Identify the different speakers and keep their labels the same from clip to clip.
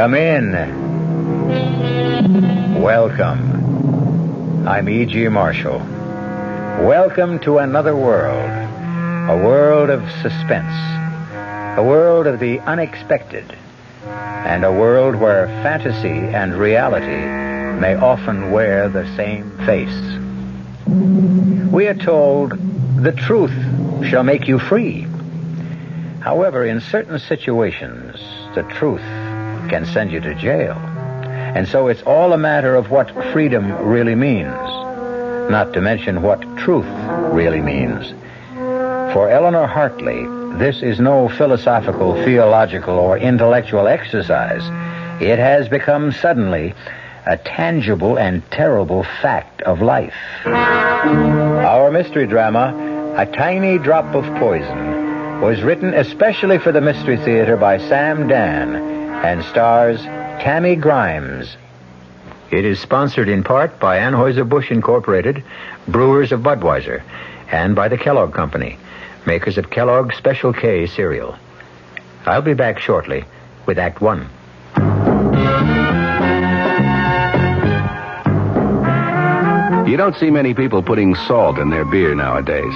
Speaker 1: Come in. Welcome. I'm E.G. Marshall. Welcome to another world. A world of suspense. A world of the unexpected. And a world where fantasy and reality may often wear the same face. We are told the truth shall make you free. However, in certain situations, the truth can send you to jail. And so it's all a matter of what freedom really means, not to mention what truth really means. For Eleanor Hartley, this is no philosophical, theological, or intellectual exercise. It has become suddenly a tangible and terrible fact of life. Our mystery drama, A Tiny Drop of Poison, was written especially for the Mystery Theater by Sam Dan and stars Tammy Grimes. It is sponsored in part by Anheuser-Busch Incorporated, brewers of Budweiser, and by the Kellogg Company, makers of Kellogg's Special K cereal. I'll be back shortly with Act One.
Speaker 2: You don't see many people putting salt in their beer nowadays.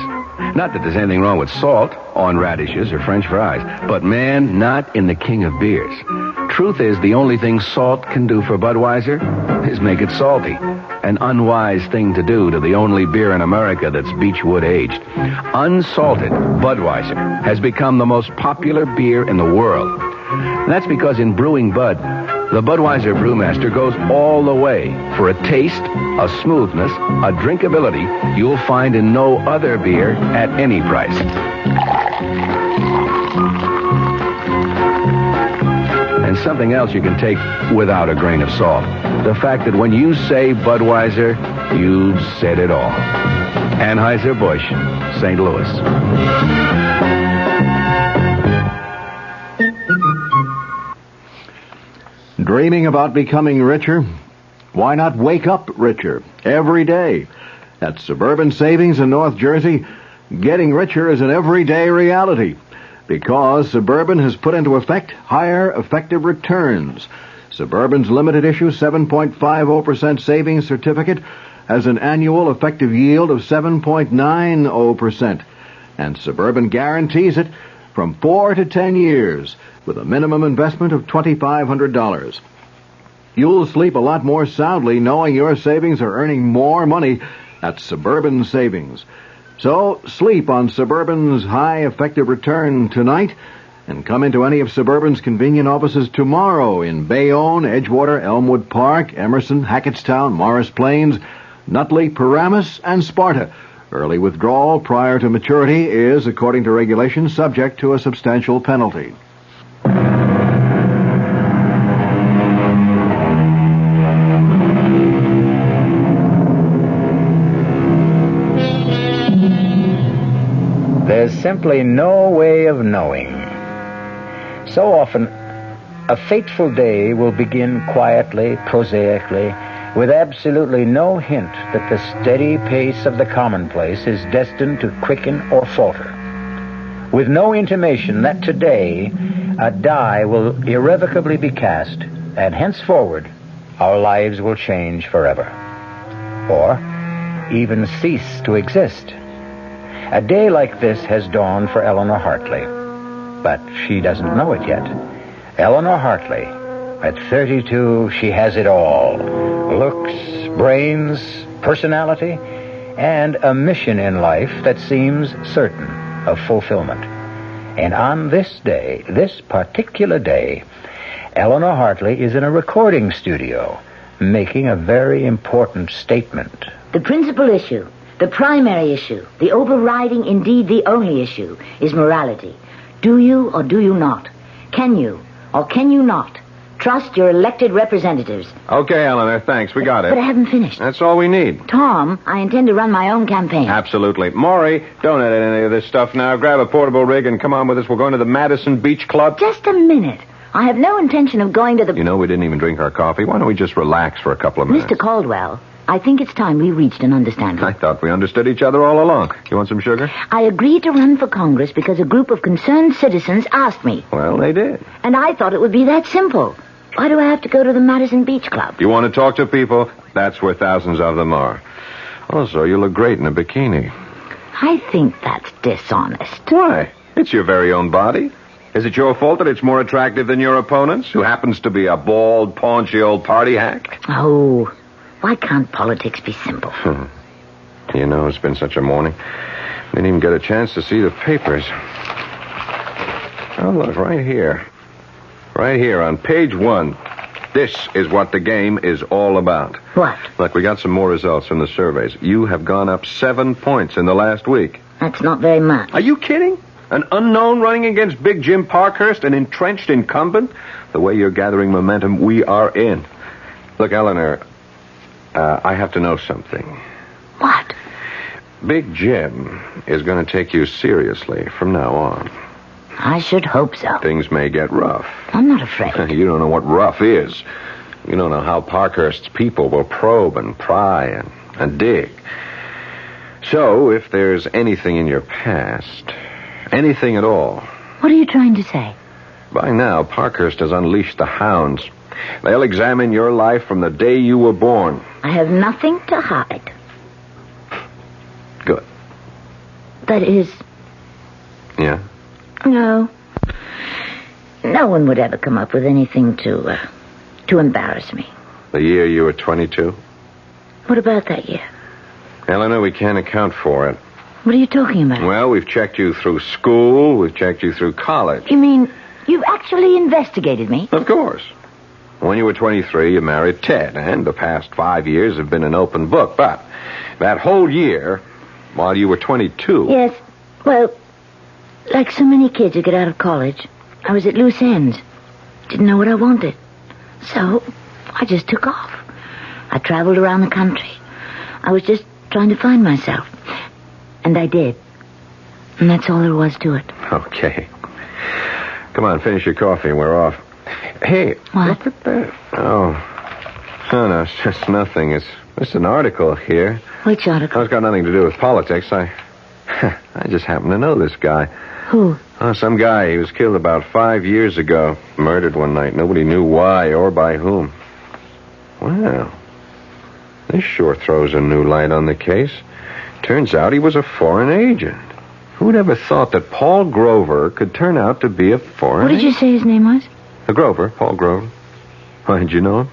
Speaker 2: Not that there's anything wrong with salt on radishes or French fries, but man, not in the king of beers. Truth is, the only thing salt can do for Budweiser is make it salty. An unwise thing to do to the only beer in America that's Beechwood aged. Unsalted Budweiser has become the most popular beer in the world. And that's because in brewing Bud, the Budweiser brewmaster goes all the way for a taste, a smoothness, a drinkability you'll find in no other beer at any price. And something else you can take without a grain of salt. The fact that when you say Budweiser, you've said it all. Anheuser-Busch, St. Louis.
Speaker 3: Dreaming about becoming richer? Why not wake up richer every day? At Suburban Savings in North Jersey, getting richer is an everyday reality because Suburban has put into effect higher effective returns. Suburban's limited issue 7.50% savings certificate has an annual effective yield of 7.90%, and Suburban guarantees it from 4 to 10 years with a minimum investment of $2,500. You'll sleep a lot more soundly knowing your savings are earning more money at Suburban Savings. So sleep on Suburban's high effective return tonight and come into any of Suburban's convenient offices tomorrow in Bayonne, Edgewater, Elmwood Park, Emerson, Hackettstown, Morris Plains, Nutley, Paramus, and Sparta. Early withdrawal prior to maturity is, according to regulations, subject to a substantial penalty.
Speaker 1: There's simply no way of knowing. So often, a fateful day will begin quietly, prosaically, with absolutely no hint that the steady pace of the commonplace is destined to quicken or falter. With no intimation that today a die will irrevocably be cast, and henceforward our lives will change forever. Or even cease to exist. A day like this has dawned for Eleanor Hartley, but she doesn't know it yet. Eleanor Hartley, at 32, she has it all. Looks, brains, personality, and a mission in life that seems certain of fulfillment. And on this day, this particular day, Eleanor Hartley is in a recording studio making a very important statement.
Speaker 4: The principal issue, the primary issue, the overriding, indeed the only issue, is morality. Do you or do you not? Can you or can you not trust your elected representatives?
Speaker 2: Okay, Eleanor, thanks. We got it.
Speaker 4: But I haven't finished.
Speaker 2: That's all we need.
Speaker 4: Tom, I intend to run my own campaign.
Speaker 2: Absolutely. Maury, don't edit any of this stuff now. Grab a portable rig and come on with us. We're going to the Madison Beach Club.
Speaker 4: Just a minute. I have no intention of going to the...
Speaker 2: You know, we didn't even drink our coffee. Why don't we just relax for a couple of minutes?
Speaker 4: Mr. Caldwell, I think it's time we reached an understanding.
Speaker 2: I thought we understood each other all along. You want some sugar?
Speaker 4: I agreed to run for Congress because a group of concerned citizens asked me.
Speaker 2: Well, they did.
Speaker 4: And I thought it would be that simple. Why do I have to go to the Madison Beach Club?
Speaker 2: You want to talk to people? That's where thousands of them are. Also, you look great in a bikini.
Speaker 4: I think that's dishonest.
Speaker 2: Why? It's your very own body. Is it your fault that it's more attractive than your opponent's, who happens to be a bald, paunchy old party hack?
Speaker 4: Oh, why can't politics be simple?
Speaker 2: You know, it's been such a morning. Didn't even get a chance to see the papers. Oh, look, right here. Right here on page 1. This is what the game is all about.
Speaker 4: What?
Speaker 2: Look, we got some more results from the surveys. You have gone up 7 points in the last week.
Speaker 4: That's not very much.
Speaker 2: Are you kidding? An unknown running against Big Jim Parkhurst, an entrenched incumbent? The way you're gathering momentum, we are in. Look, Eleanor, I have to know something.
Speaker 4: What?
Speaker 2: Big Jim is going to take you seriously from now on.
Speaker 4: I should hope so.
Speaker 2: Things may get rough.
Speaker 4: I'm not afraid.
Speaker 2: You don't know what rough is. You don't know how Parkhurst's people will probe and pry and dig. So, if there's anything in your past, anything at all...
Speaker 4: What are you trying to say?
Speaker 2: By now, Parkhurst has unleashed the hounds. They'll examine your life from the day you were born.
Speaker 4: I have nothing to hide.
Speaker 2: Good.
Speaker 4: That is...
Speaker 2: Yeah?
Speaker 4: No. No one would ever come up with anything to embarrass me.
Speaker 2: The year you were 22?
Speaker 4: What about that year?
Speaker 2: Eleanor, we can't account for it.
Speaker 4: What are you talking about?
Speaker 2: Well, we've checked you through school. We've checked you through college.
Speaker 4: You mean you've actually investigated me?
Speaker 2: Of course. When you were 23, you married Ted, and the past 5 years have been an open book. But that whole year, while you were 22...
Speaker 4: Yes, well, like so many kids who get out of college, I was at loose ends. Didn't know what I wanted. So, I just took off. I traveled around the country. I was just trying to find myself. And I did. And that's all there was to it.
Speaker 2: Okay. Come on, finish your coffee and we're off. Hey,
Speaker 4: what?
Speaker 2: Look at that. Oh, no, it's just nothing. It's just an article here.
Speaker 4: Which article?
Speaker 2: It's got nothing to do with politics. I just happen to know this guy.
Speaker 4: Who?
Speaker 2: Oh, some guy. He was killed about 5 years ago. Murdered one night. Nobody knew why or by whom. Well, this sure throws a new light on the case. Turns out he was a foreign agent. Who'd ever thought that Paul Grover could turn out to be a foreign agent?
Speaker 4: What did you say his name was?
Speaker 2: Grover, Paul Grover. Why, did you know him?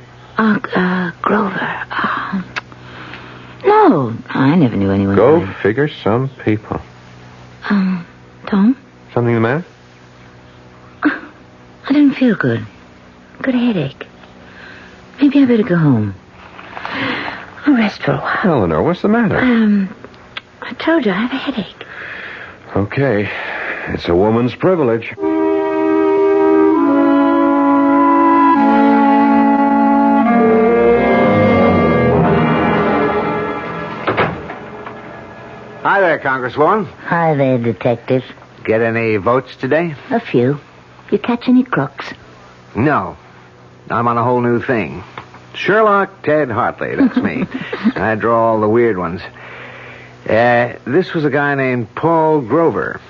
Speaker 4: Grover. No, I never knew anyone.
Speaker 2: Go figure some people.
Speaker 4: Tom?
Speaker 2: Something the matter?
Speaker 4: I didn't feel good. Got a headache. Maybe I better go home. I'll rest for a while.
Speaker 2: Eleanor, what's the matter?
Speaker 4: I told you I have a headache.
Speaker 2: Okay. It's a woman's privilege.
Speaker 3: Hi there, Congresswoman.
Speaker 4: Hi there, Detective.
Speaker 3: Get any votes today?
Speaker 4: A few. You catch any crooks?
Speaker 3: No. I'm on a whole new thing. Sherlock Ted Hartley, that's me. I draw all the weird ones. This was a guy named Paul Grover.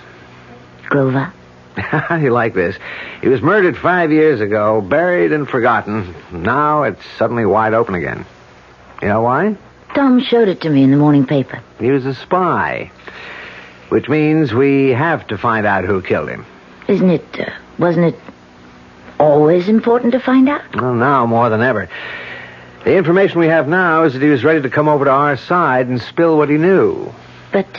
Speaker 4: Grover?
Speaker 3: How do you like this? He was murdered 5 years ago, buried and forgotten. Now it's suddenly wide open again. You know why?
Speaker 4: Tom showed it to me in the morning paper.
Speaker 3: He was a spy. Which means we have to find out who killed him.
Speaker 4: Wasn't it always important to find out?
Speaker 3: Well, now more than ever. The information we have now is that he was ready to come over to our side and spill what he knew.
Speaker 4: But,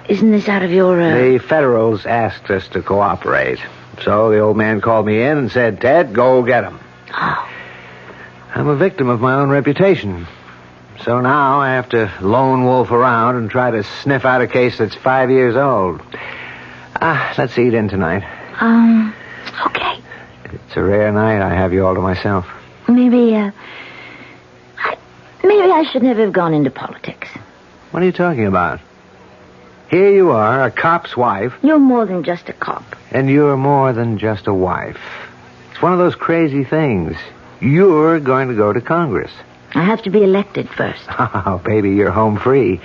Speaker 4: isn't this out of your,
Speaker 3: The Federals asked us to cooperate. So the old man called me in and said, Ted, go get him.
Speaker 4: Oh.
Speaker 3: I'm a victim of my own reputation. So now I have to lone wolf around and try to sniff out a case that's 5 years old. Let's eat in tonight.
Speaker 4: Okay.
Speaker 3: It's a rare night I have you all to myself.
Speaker 4: Maybe I should never have gone into politics.
Speaker 3: What are you talking about? Here you are, a cop's wife.
Speaker 4: You're more than just a cop.
Speaker 3: And you're more than just a wife. It's one of those crazy things. You're going to go to Congress.
Speaker 4: I have to be elected first.
Speaker 3: Oh, baby, you're home free.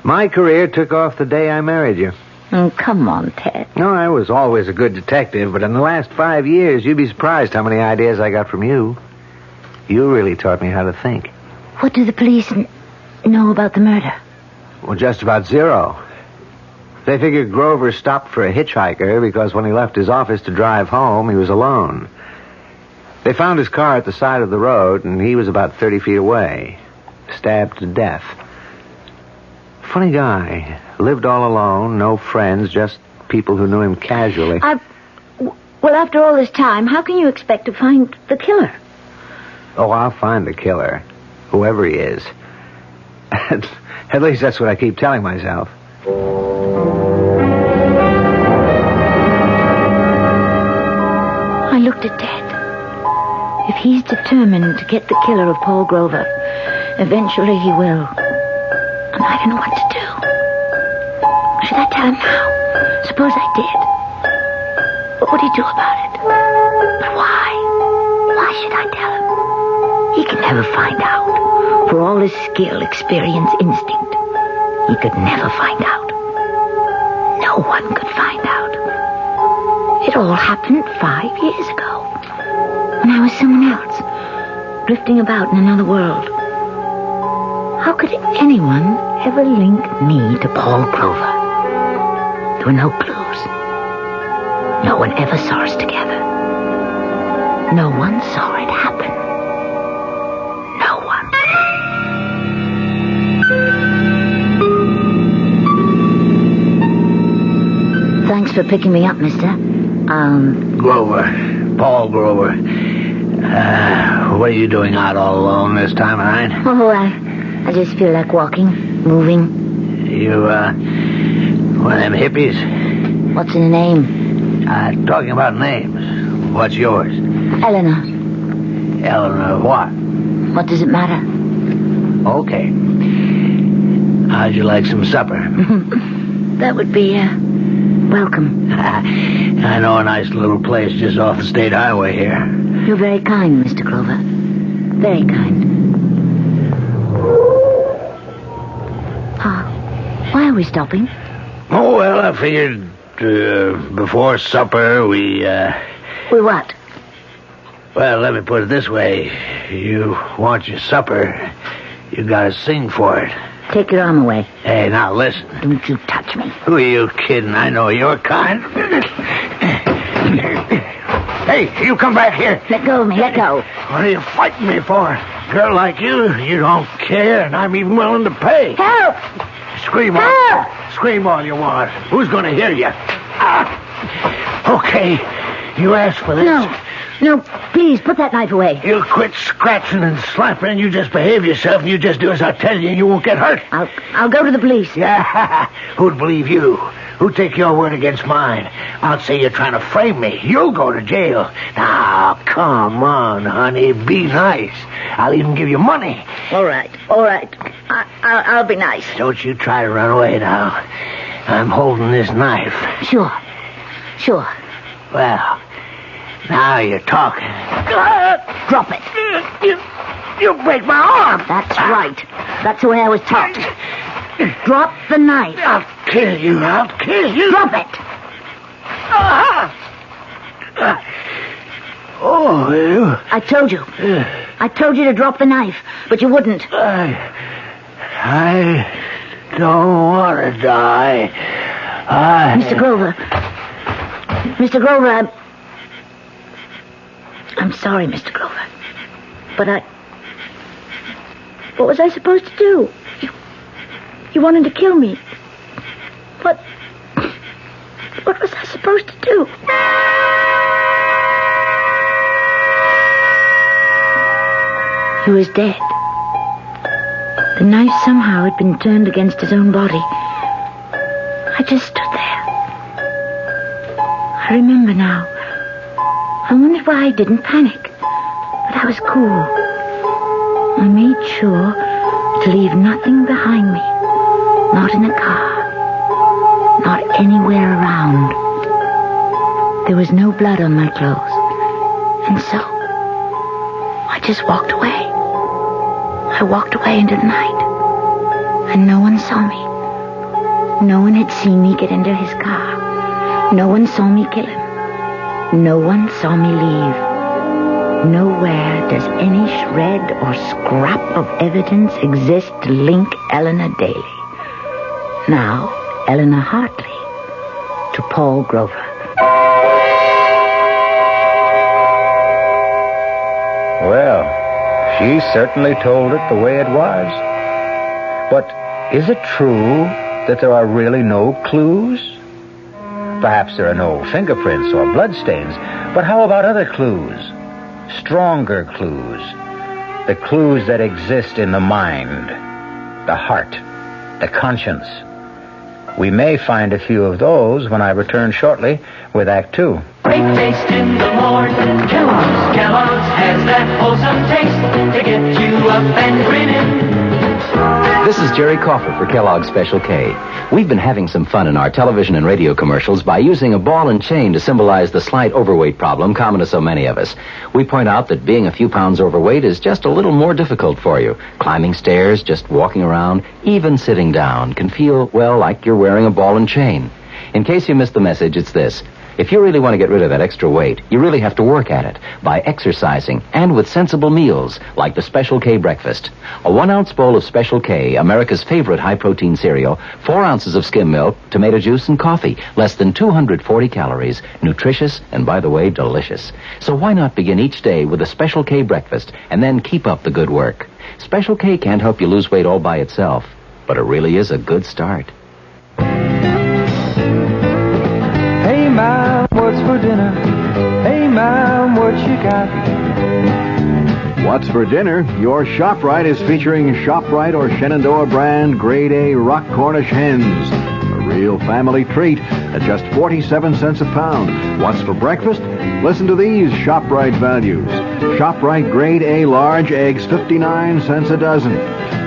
Speaker 3: My career took off the day I married you.
Speaker 4: Come on, Ted.
Speaker 1: No, I was always a good detective, but in the last 5 years, you'd be surprised how many ideas I got from you. You really taught me how to think.
Speaker 4: What do the police know about the murder?
Speaker 1: Well, just about zero. They figured Grover stopped for a hitchhiker because when he left his office to drive home, he was alone. They found his car at the side of the road, and he was about 30 feet away, stabbed to death. Funny guy. Lived all alone, no friends, just people who knew him casually.
Speaker 4: Well, after all this time, how can you expect to find the killer?
Speaker 1: Oh, I'll find the killer, whoever he is. At least that's what I keep telling myself.
Speaker 4: I looked at Ted. If he's determined to get the killer of Paul Grover, eventually he will. And I don't know what to do. Should I tell him now? Suppose I did. What would he do about it? But why? Why should I tell him? He can never find out. For all his skill, experience, instinct, he could never find out. No one could find out. It all happened 5 years ago. When I was someone else, drifting about in another world. How could anyone ever link me to Paul Grover? There were no clues. No one ever saw us together. No one saw it happen. No one. Thanks for picking me up, mister.
Speaker 1: Grover. Paul Grover. What are you doing out all alone this time of night?
Speaker 4: Oh, I just feel like walking, moving.
Speaker 1: You, one of them hippies?
Speaker 4: What's in a name?
Speaker 1: Talking about names. What's yours?
Speaker 4: Eleanor.
Speaker 1: Eleanor what?
Speaker 4: What does it matter?
Speaker 1: Okay. How'd you like some supper?
Speaker 4: That would be, welcome.
Speaker 1: I know a nice little place just off the state highway here.
Speaker 4: You're very kind, Mr. Grover. Very kind. Why are we stopping?
Speaker 1: Oh, well, I figured before supper we...
Speaker 4: We what?
Speaker 1: Well, let me put it this way. You want your supper, you gotta sing for it.
Speaker 4: Take your arm away.
Speaker 1: Hey, now listen.
Speaker 4: Don't you touch me.
Speaker 1: Who are you kidding? I know your kind. Hey, you come back here.
Speaker 4: Let go of me, let go.
Speaker 1: What are you fighting me for? Girl like you don't care, and I'm even willing to pay.
Speaker 4: Help!
Speaker 1: Scream all.
Speaker 4: Help!
Speaker 1: Scream all you want. Who's gonna hear you? Okay, you asked for this.
Speaker 4: No, please, put that knife away.
Speaker 1: You quit scratching and slapping, and you just behave yourself, and you just do as I tell you, and you won't get hurt.
Speaker 4: I'll go to the police.
Speaker 1: Yeah, who'd believe you? Who'd take your word against mine? I'll say you're trying to frame me. You'll go to jail. Now, come on, honey, be nice. I'll even give you money.
Speaker 4: All right. I'll be nice.
Speaker 1: Don't you try to run away now. I'm holding this knife.
Speaker 4: Sure.
Speaker 1: Well, now you're talking.
Speaker 4: Drop it.
Speaker 1: You break my arm.
Speaker 4: That's right. That's the way I was taught. Drop the knife.
Speaker 1: I'll kill you.
Speaker 4: Drop it.
Speaker 1: Oh, you...
Speaker 4: I told you to drop the knife, but you wouldn't.
Speaker 1: I don't want to die.
Speaker 4: Mr. Grover, I'm sorry, Mr. Grover. But what was I supposed to do? You wanted to kill me. What was I supposed to do? He was dead. The knife somehow had been turned against his own body. I just stood there. I remember now. I wondered why I didn't panic. But I was cool. I made sure to leave nothing behind me. Not in the car. Not anywhere around. There was no blood on my clothes. And so, I just walked away. I walked away into the night. And no one saw me. No one had seen me get into his car. No one saw me kill him. No one saw me leave. Nowhere does any shred or scrap of evidence exist to link Eleanor Daly, now Eleanor Hartley, to Paul Grover.
Speaker 1: Well, she certainly told it the way it was. But is it true that there are really no clues? Perhaps there are no fingerprints or bloodstains, but how about other clues? Stronger clues. The clues that exist in the mind, the heart, the conscience. We may find a few of those when I return shortly with Act Two.
Speaker 5: Great taste in the morning. Kellogg's has that wholesome taste to get you up and grinning.
Speaker 6: This is Jerry Coffer for Kellogg's Special K. We've been having some fun in our television and radio commercials by using a ball and chain to symbolize the slight overweight problem common to so many of us. We point out that being a few pounds overweight is just a little more difficult for you. Climbing stairs, just walking around, even sitting down can feel, well, like you're wearing a ball and chain. In case you missed the message, it's this. If you really want to get rid of that extra weight, you really have to work at it by exercising and with sensible meals like the Special K breakfast. A 1-ounce bowl of Special K, America's favorite high-protein cereal, 4 ounces of skim milk, tomato juice, and coffee. Less than 240 calories. Nutritious and, by the way, delicious. So why not begin each day with a Special K breakfast and then keep up the good work? Special K can't help you lose weight all by itself, but it really is a good start.
Speaker 5: Hey, Mom, what's for dinner? Hey, Mom, what you got?
Speaker 3: What's for dinner? Your ShopRite is featuring ShopRite or Shenandoah brand Grade A Rock Cornish hens. A real family treat at just 47 cents a pound. What's for breakfast? Listen to these ShopRite values. ShopRite Grade A large eggs, 59 cents a dozen.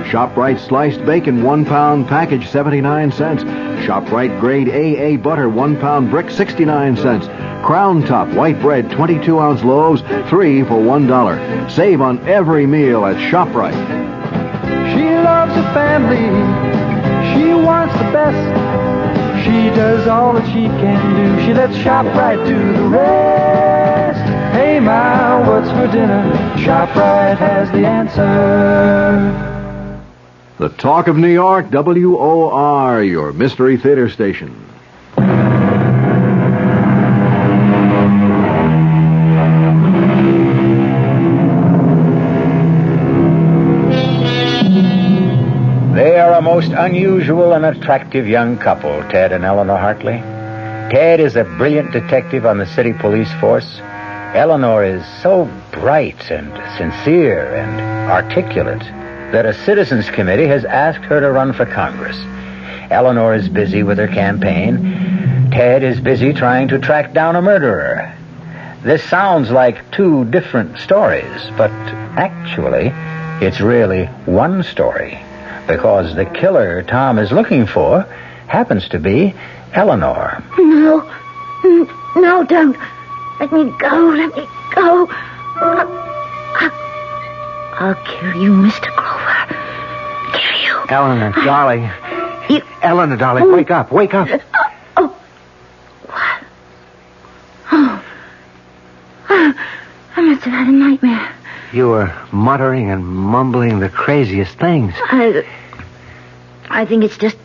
Speaker 3: ShopRite sliced bacon, 1 pound package, 79 cents. ShopRite Grade AA butter, 1 pound brick, 69 cents. Crown Top white bread, 22-ounce loaves, 3 for $1. Save on every meal at ShopRite.
Speaker 5: She loves her family. She wants the best. She does all that she can do. She lets ShopRite do the rest. Hey, Ma, what's for dinner? ShopRite has the answer.
Speaker 3: The Talk of New York, WOR, your Mystery Theater station.
Speaker 1: They are a most unusual and attractive young couple, Ted and Eleanor Hartley. Ted is a brilliant detective on the city police force. Eleanor is so bright and sincere and articulate that a citizens committee has asked her to run for Congress. Eleanor is busy with her campaign. Ted is busy trying to track down a murderer. This sounds like two different stories, but actually, it's really one story, because the killer Tom is looking for happens to be Eleanor.
Speaker 4: No, don't. Let me go, let me go. I'll kill you, Mr. Grover. Kill you.
Speaker 7: Eleanor, darling.
Speaker 4: You...
Speaker 7: Eleanor, darling, wake up, wake up.
Speaker 4: What? Oh. I must have had a nightmare.
Speaker 7: You were muttering and mumbling the craziest things.
Speaker 4: I think it's just...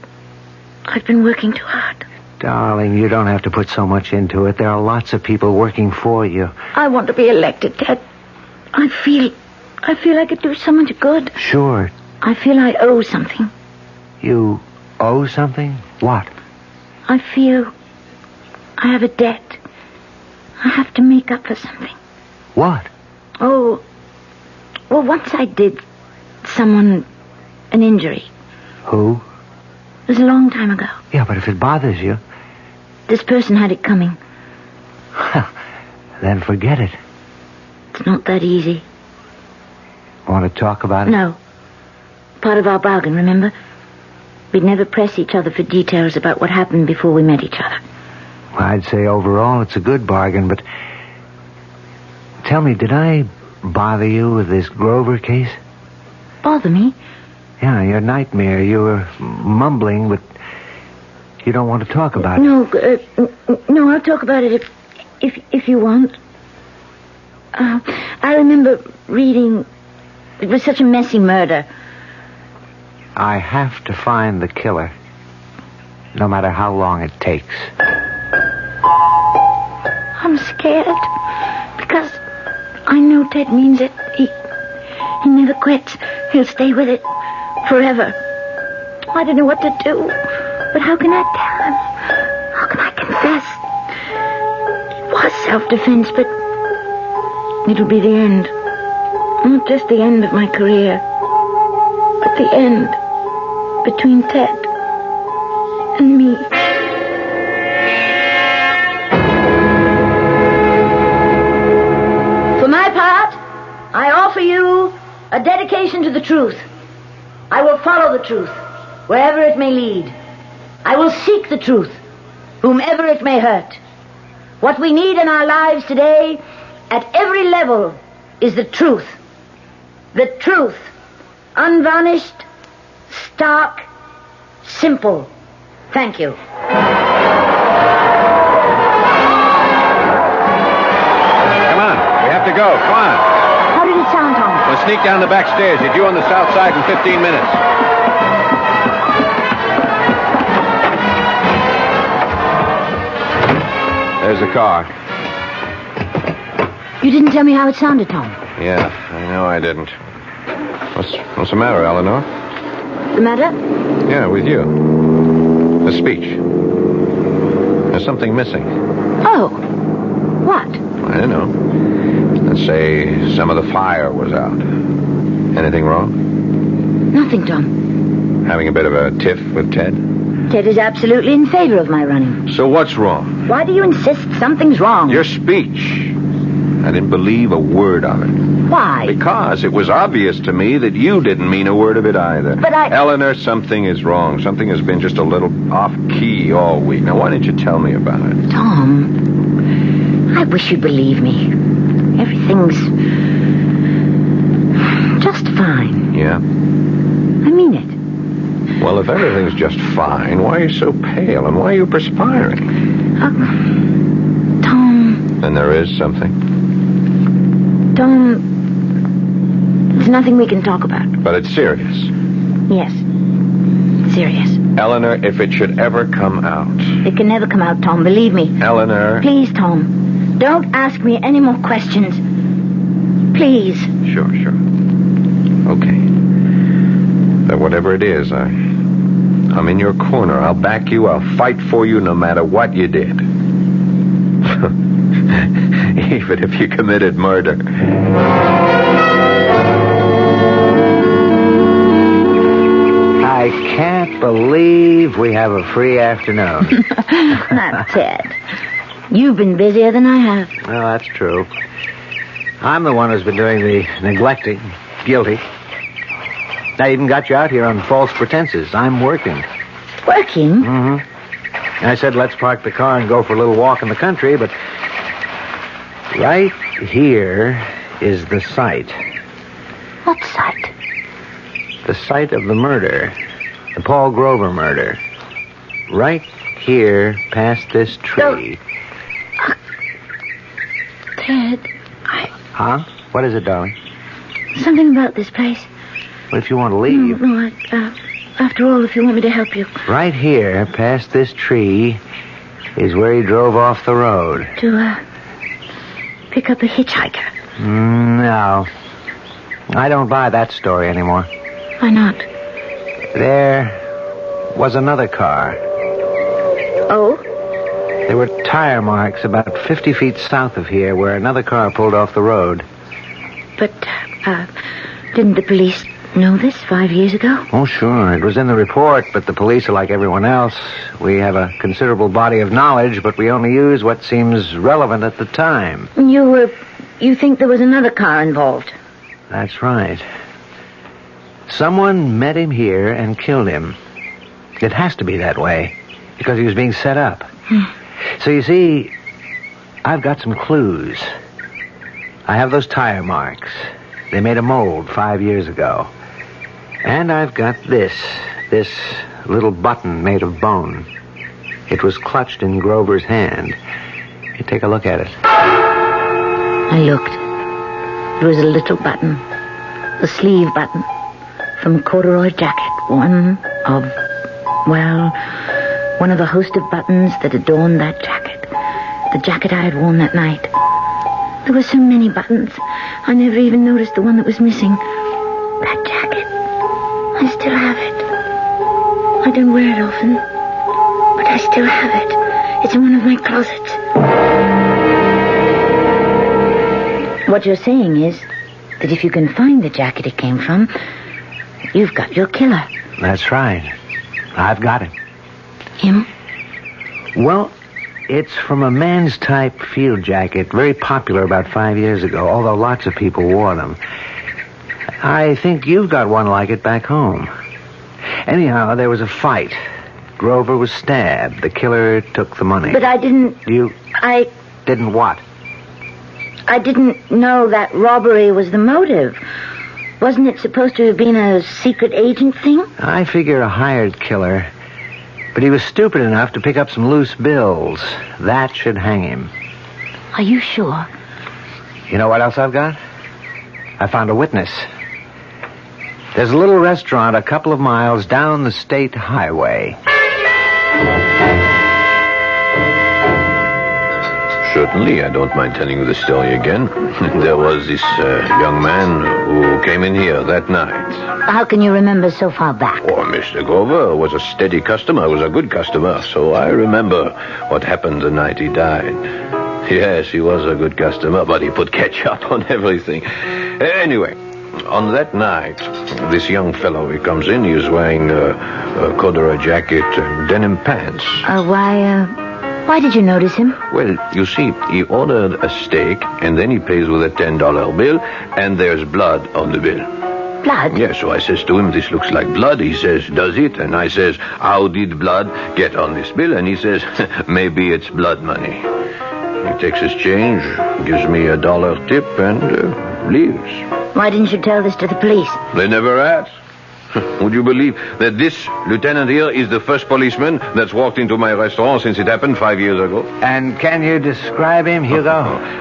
Speaker 4: I've been working too hard.
Speaker 7: Darling, you don't have to put so much into it. There are lots of people working for you.
Speaker 4: I want to be elected, Ted. I feel I could do so much good.
Speaker 7: Sure.
Speaker 4: I feel I owe something.
Speaker 7: You owe something? What?
Speaker 4: I feel I have a debt. I have to make up for something.
Speaker 7: What?
Speaker 4: Oh, well, once I did someone an injury.
Speaker 7: Who?
Speaker 4: It was a long time ago.
Speaker 7: Yeah, but if it bothers you...
Speaker 4: This person had it coming.
Speaker 7: Then forget it.
Speaker 4: It's not that easy.
Speaker 7: Want to talk about it?
Speaker 4: No. Part of our bargain, remember? We'd never press each other for details about what happened before we met each other.
Speaker 7: Well, I'd say overall it's a good bargain, but... Tell me, did I bother you with this Grover case?
Speaker 4: Bother me?
Speaker 7: Yeah, your nightmare. You were mumbling, but You don't want to talk about it?
Speaker 4: No, I'll talk about it if you want. I remember reading. It was such a messy murder.
Speaker 7: I have to find the killer, no matter how long it takes.
Speaker 4: I'm scared because I know Ted means it. He never quits. He'll stay with it forever. I don't know what to do, but how can I tell him? How can I confess? It was self-defense, but it'll be the end. Not just the end of my career, but the end between Ted and me. For my part, I offer you a dedication to the truth. I will follow the truth, wherever it may lead. I will seek the truth, whomever it may hurt. What we need in our lives today, at every level, is the truth. The truth, unvarnished, stark, simple. Thank you.
Speaker 2: Come on, we have to go. Come on.
Speaker 4: How did it sound, Tom?
Speaker 2: We'll sneak down the back stairs. You're due on the south side in 15 minutes. There's the car.
Speaker 4: You didn't tell me how it sounded, Tom.
Speaker 2: Yeah, I know I didn't. What's the matter, Eleanor?
Speaker 4: The matter?
Speaker 2: Yeah, with you. The speech. There's something missing.
Speaker 4: Oh. What?
Speaker 2: I don't know. Let's say some of the fire was out. Anything wrong?
Speaker 4: Nothing, Tom.
Speaker 2: Having a bit of a tiff with Ted?
Speaker 4: Ted is absolutely in favor of my running.
Speaker 2: So what's wrong?
Speaker 4: Why do you insist something's wrong?
Speaker 2: Your speech. I didn't believe a word of it.
Speaker 4: Why?
Speaker 2: Because it was obvious to me that you didn't mean a word of it either.
Speaker 4: But
Speaker 2: Eleanor, something is wrong. Something has been just a little off-key all week. Now, why didn't you tell me about it?
Speaker 4: Tom, I wish you'd believe me. Everything's just fine.
Speaker 2: Yeah?
Speaker 4: I mean it.
Speaker 2: Well, if everything's just fine, why are you so pale and why are you perspiring?
Speaker 4: Tom...
Speaker 2: Then there is something.
Speaker 4: Tom, there's nothing we can talk about.
Speaker 2: But it's serious.
Speaker 4: Yes, serious.
Speaker 2: Eleanor, if it should ever come out...
Speaker 4: It can never come out, Tom, believe me.
Speaker 2: Eleanor...
Speaker 4: Please, Tom, don't ask me any more questions. Please.
Speaker 2: Sure. Okay. But whatever it is, I'm in your corner. I'll back you. I'll fight for you no matter what you did. Even if you committed murder.
Speaker 7: I can't believe we have a free afternoon.
Speaker 4: Not Ted. You've been busier than I have.
Speaker 7: Well, that's true. I'm the one who's been doing the neglecting. Guilty. I even got you out here on false pretenses. I'm working.
Speaker 4: Working?
Speaker 7: Mm-hmm. I said, let's park the car and go for a little walk in the country, but right here is the site.
Speaker 4: What site?
Speaker 7: The site of the murder. The Paul Grover murder. Right here, past this tree.
Speaker 4: Ted,
Speaker 7: Huh? What is it, darling?
Speaker 4: something about this place.
Speaker 7: What if you want to leave?
Speaker 4: No, after all, if you want me to help you.
Speaker 7: Right here, past this tree, is where he drove off the road.
Speaker 4: To, pick up a hitchhiker.
Speaker 7: No. I don't buy that story anymore.
Speaker 4: Why not?
Speaker 7: There was another car.
Speaker 4: Oh?
Speaker 7: There were tire marks about 50 feet south of here where another car pulled off the road.
Speaker 4: But, didn't the police know this 5 years ago?
Speaker 7: Oh, sure. It was in the report, but the police are like everyone else. We have a considerable body of knowledge, but we only use what seems relevant at the time.
Speaker 4: You think there was another car involved?
Speaker 7: That's right. Someone met him here and killed him. It has to be that way, because he was being set up. So you see, I've got some clues. I have those tire marks. They made a mold 5 years ago. And I've got this little button made of bone. It was clutched in Grover's hand. You take a look at it.
Speaker 4: I looked. It was a little button. A sleeve button. From a corduroy jacket. One of the host of buttons that adorned that jacket. The jacket I had worn that night. There were so many buttons. I never even noticed the one that was missing. That jacket. I still have it. I don't wear it often, but I still have it. It's in one of my closets. What you're saying is that if you can find the jacket it came from, you've got your killer.
Speaker 7: That's right. I've got him.
Speaker 4: Him?
Speaker 7: Well, it's from a man's type field jacket, very popular about 5 years ago, although lots of people wore them. I think you've got one like it back home. Anyhow, there was a fight. Grover was stabbed. The killer took the money.
Speaker 4: But I didn't...
Speaker 7: I didn't what?
Speaker 4: I didn't know that robbery was the motive. Wasn't it supposed to have been a secret agent thing?
Speaker 7: I figure a hired killer. But he was stupid enough to pick up some loose bills. That should hang him.
Speaker 4: Are you sure?
Speaker 7: You know what else I've got? I found a witness. There's a little restaurant a couple of miles down the state highway.
Speaker 2: Certainly, I don't mind telling you the story again. There was this young man who came in here that night.
Speaker 4: How can you remember so far back?
Speaker 2: Oh, Mr. Grover was a steady customer, was a good customer, so I remember what happened the night he died. Yes, he was a good customer, but he put ketchup on everything. Anyway, on that night, this young fellow, he comes in, he's wearing a corduroy jacket and denim pants.
Speaker 4: Why did you notice him?
Speaker 2: Well, you see, he ordered a steak, and then he pays with a $10 bill, and there's blood on the bill.
Speaker 4: Blood?
Speaker 2: Yeah, so I says to him, this looks like blood. He says, does it? And I says, how did blood get on this bill? And he says, maybe it's blood money. He takes his change, gives me $1 tip, and leaves.
Speaker 4: Why didn't you tell this to the police?
Speaker 2: They never asked. Would you believe that this lieutenant here is the first policeman that's walked into my restaurant since it happened 5 years ago?
Speaker 7: And can you describe him, Hugo?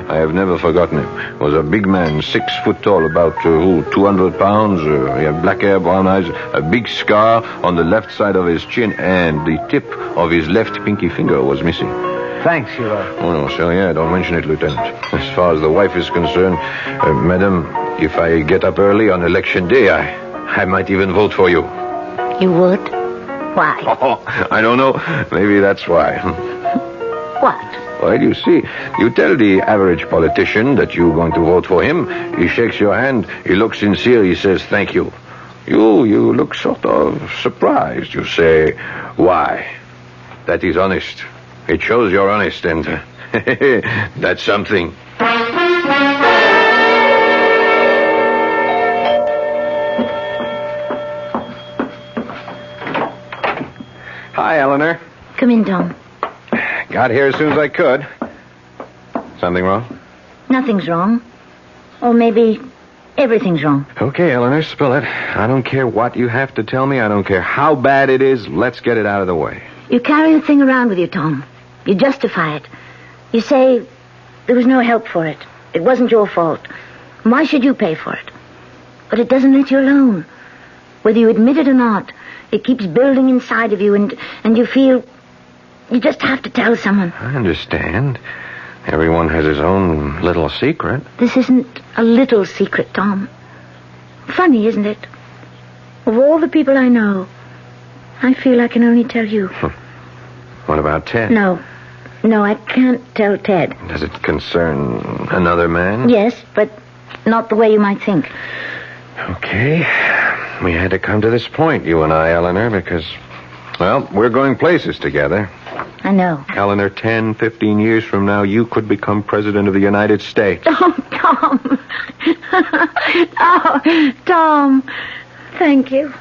Speaker 2: I have never forgotten him. He was a big man, 6 foot tall, about 200 pounds. He had black hair, brown eyes, a big scar on the left side of his chin, and the tip of his left pinky finger was missing.
Speaker 7: Thanks, Hugo.
Speaker 2: Oh, no, sir, yeah, don't mention it, Lieutenant. As far as the wife is concerned, madam, if I get up early on election day, I might even vote for you.
Speaker 4: You would? Why?
Speaker 2: Oh, I don't know. Maybe that's why.
Speaker 4: What?
Speaker 2: Well, you see, you tell the average politician that you're going to vote for him. He shakes your hand. He looks sincere. He says, thank you. You look sort of surprised. You say, why? That is honest. It shows you're honest, and that's something. Hi, Eleanor.
Speaker 4: Come in, Tom.
Speaker 2: Got here as soon as I could. Something wrong?
Speaker 4: Nothing's wrong. Or maybe everything's wrong.
Speaker 2: Okay, Eleanor, spill it. I don't care what you have to tell me. I don't care how bad it is. Let's get it out of the way.
Speaker 4: You carry the thing around with you, Tom. You justify it. You say there was no help for it. It wasn't your fault. Why should you pay for it? But it doesn't let you alone. Whether you admit it or not, it keeps building inside of you, and you feel you just have to tell someone.
Speaker 2: I understand. Everyone has his own little secret.
Speaker 4: This isn't a little secret, Tom. Funny, isn't it? Of all the people I know, I feel I can only tell you.
Speaker 2: What about Ted?
Speaker 4: No, I can't tell Ted.
Speaker 2: Does it concern another man?
Speaker 4: Yes, but not the way you might think.
Speaker 2: Okay. We had to come to this point, you and I, Eleanor, because, well, we're going places together.
Speaker 4: I know.
Speaker 2: Eleanor, 10, 15 years from now, you could become president of the United States.
Speaker 4: Oh, Tom. Oh, Tom. Thank you.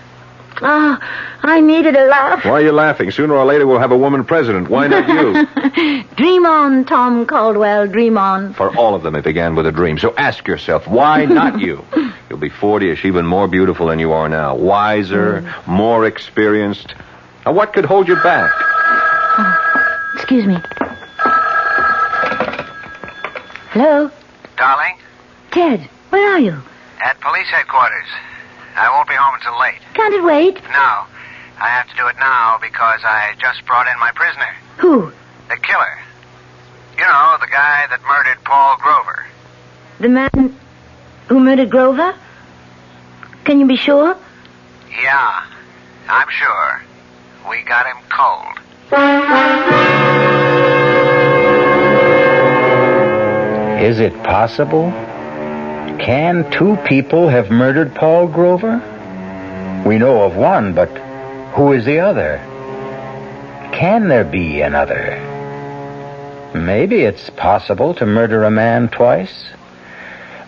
Speaker 4: Oh, I needed a laugh.
Speaker 2: Why are you laughing? Sooner or later, we'll have a woman president. Why not you?
Speaker 4: Dream on, Tom Caldwell. Dream on.
Speaker 2: For all of them, it began with a dream. So ask yourself, why not you? You'll be 40ish, even more beautiful than you are now. Wiser, more experienced. Now, what could hold you back?
Speaker 4: Oh. Excuse me. Hello?
Speaker 8: Darling,
Speaker 4: Ted, where are you?
Speaker 8: at police headquarters. I won't be home until late.
Speaker 4: Can't it wait?
Speaker 8: No, I have to do it now because I just brought in my prisoner.
Speaker 4: Who?
Speaker 8: The killer. You know, the guy that murdered Paul Grover.
Speaker 4: The man who murdered Grover? Can you be sure?
Speaker 8: Yeah, I'm sure. We got him cold.
Speaker 1: Is it possible? Can two people have murdered Paul Grover? We know of one, but who is the other? Can there be another? Maybe it's possible to murder a man twice.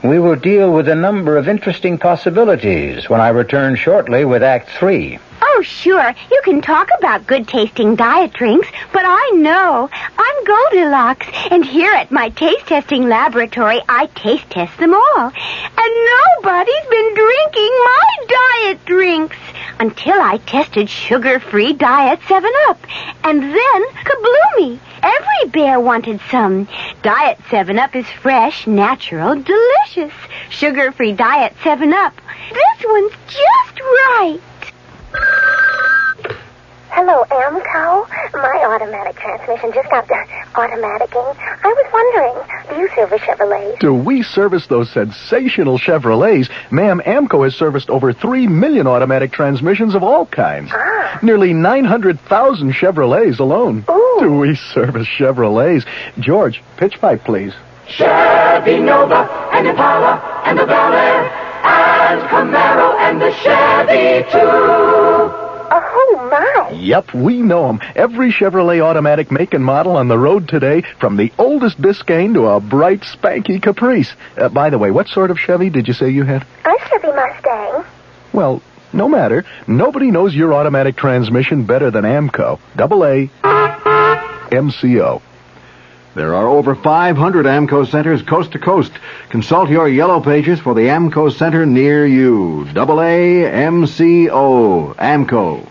Speaker 1: We will deal with a number of interesting possibilities when I return shortly with Act 3.
Speaker 9: Oh, sure. You can talk about good-tasting diet drinks, but I know. I'm Goldilocks, and here at my taste-testing laboratory, I taste-test them all. And nobody's been drinking my diet drinks until I tested sugar-free Diet 7-Up. And then, kabloomy! Every bear wanted some. Diet 7-Up is fresh, natural, delicious. Sugar-free Diet 7-Up. This one's just right.
Speaker 10: Hello, Amco. My automatic transmission just got automaticing. I was wondering, do you service Chevrolets?
Speaker 11: Do we service those sensational Chevrolets? Ma'am, Amco has serviced over 3 million automatic transmissions of all kinds.
Speaker 10: Ah.
Speaker 11: Nearly 900,000 Chevrolets alone.
Speaker 10: Ooh.
Speaker 11: Do we service Chevrolets? George, pitch pipe, please.
Speaker 5: Chevy Nova and Impala and the Bel Air and Camaro and the Chevy too.
Speaker 10: Oh, my.
Speaker 11: Yep, we know 'em. Every Chevrolet automatic make and model on the road today, from the oldest Biscayne to a bright, spanky Caprice. By the way, what sort of Chevy did you say you had?
Speaker 10: A Chevy Mustang.
Speaker 11: Well, no matter. Nobody knows your automatic transmission better than Amco. AA MCO.
Speaker 3: There are over 500 AMCO centers coast to coast. Consult your yellow pages for the AMCO center near you. AA MCO. AMCO.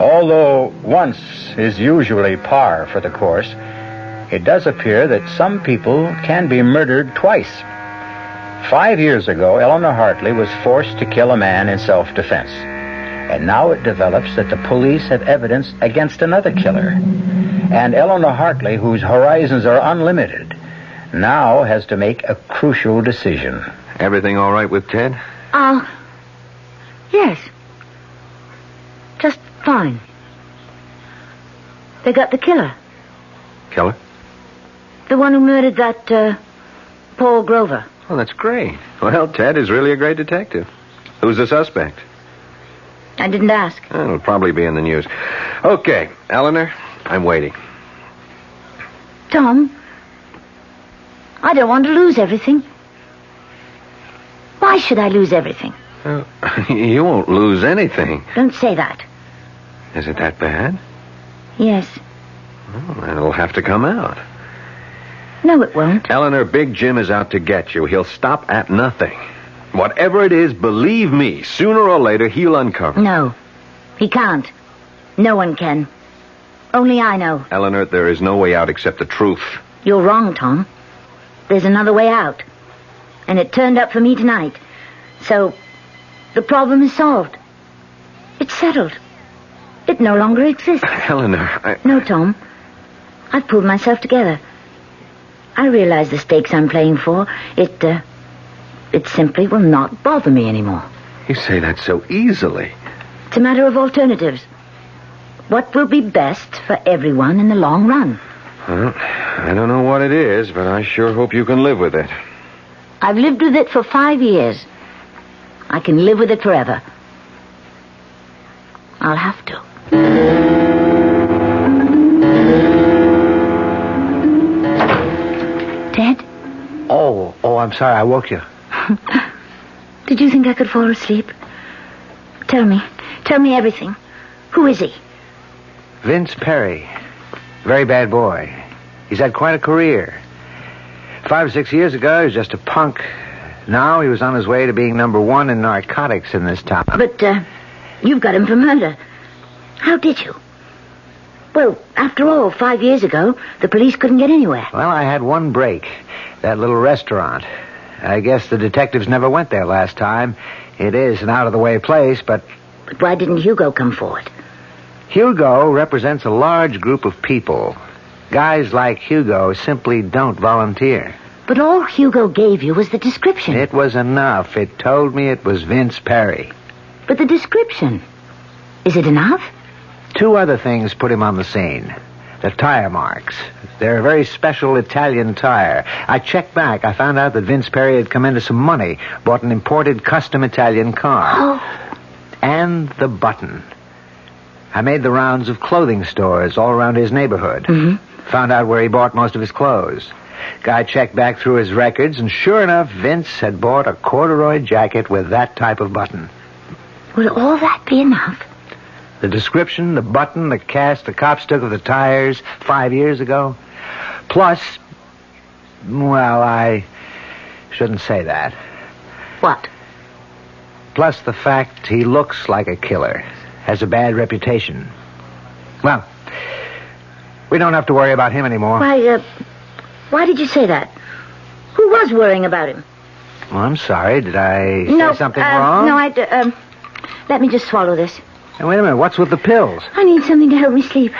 Speaker 1: Although once is usually par for the course, it does appear that some people can be murdered twice. 5 years ago, Eleanor Hartley was forced to kill a man in self-defense. And now it develops that the police have evidence against another killer. And Eleanor Hartley, whose horizons are unlimited, now has to make a crucial decision.
Speaker 2: Everything all right with Ted?
Speaker 4: Yes. Just fine. They got the killer.
Speaker 2: Killer?
Speaker 4: The one who murdered that, Paul Grover.
Speaker 2: Well, that's great. Well, Ted is really a great detective. Who's the suspect?
Speaker 4: I didn't ask.
Speaker 2: It'll probably be in the news. Okay, Eleanor, I'm waiting.
Speaker 4: Tom, I don't want to lose everything. Why should I lose everything?
Speaker 2: You won't lose anything.
Speaker 4: Don't say that.
Speaker 2: Is it that bad?
Speaker 4: Yes.
Speaker 2: Well, it'll have to come out.
Speaker 4: No, it won't.
Speaker 2: Eleanor, Big Jim is out to get you. He'll stop at nothing. Whatever it is, believe me, sooner or later he'll uncover.
Speaker 4: No, he can't. No one can. Only I know.
Speaker 2: Eleanor, there is no way out except the truth.
Speaker 4: You're wrong, Tom. There's another way out. And it turned up for me tonight. So, the problem is solved. It's settled. It no longer exists.
Speaker 2: Eleanor,
Speaker 4: No, Tom. I've pulled myself together. I realize the stakes I'm playing for. It simply will not bother me anymore.
Speaker 2: You say that so easily.
Speaker 4: It's a matter of alternatives. What will be best for everyone in the long run?
Speaker 2: Well, I don't know what it is, but I sure hope you can live with it.
Speaker 4: I've lived with it for 5 years. I can live with it forever. I'll have to. Ted?
Speaker 7: Oh, I'm sorry. I woke you.
Speaker 4: Did you think I could fall asleep? Tell me everything. Who is he?
Speaker 7: Vince Perry. Very bad boy. He's had quite a career. 5 or 6 years ago, he was just a punk. Now he was on his way to being number one in narcotics in this town.
Speaker 4: But, you've got him for murder. How did you? Well, after all, 5 years ago, the police couldn't get anywhere.
Speaker 7: Well, I had one break. That little restaurant. I guess the detectives never went there last time. It is an out-of-the-way place, but...
Speaker 4: But why didn't Hugo come forward?
Speaker 7: Hugo represents a large group of people. Guys like Hugo simply don't volunteer.
Speaker 4: But all Hugo gave you was the description.
Speaker 7: It was enough. It told me it was Vince Perry.
Speaker 4: But the description, is it enough?
Speaker 7: 2 other things put him on the scene. The tire marks. They're a very special Italian tire. I checked back. I found out that Vince Perry had come into some money, bought an imported custom Italian car.
Speaker 4: Oh.
Speaker 7: And the button. I made the rounds of clothing stores all around his neighborhood.
Speaker 4: Mm-hmm.
Speaker 7: Found out where he bought most of his clothes. Guy checked back through his records, and sure enough, Vince had bought a corduroy jacket with that type of button.
Speaker 4: Would all that be enough?
Speaker 7: The description, the button, the cast the cops took of the tires 5 years ago. Plus, well, I shouldn't say that.
Speaker 4: What?
Speaker 7: Plus the fact he looks like a killer, has a bad reputation. Well, we don't have to worry about him anymore.
Speaker 4: Why did you say that? Who was worrying about him?
Speaker 7: Well, I'm sorry. Did I say something wrong?
Speaker 4: No, let me just swallow this.
Speaker 7: Hey, wait a minute. What's with the pills?
Speaker 4: I need something to help me sleep.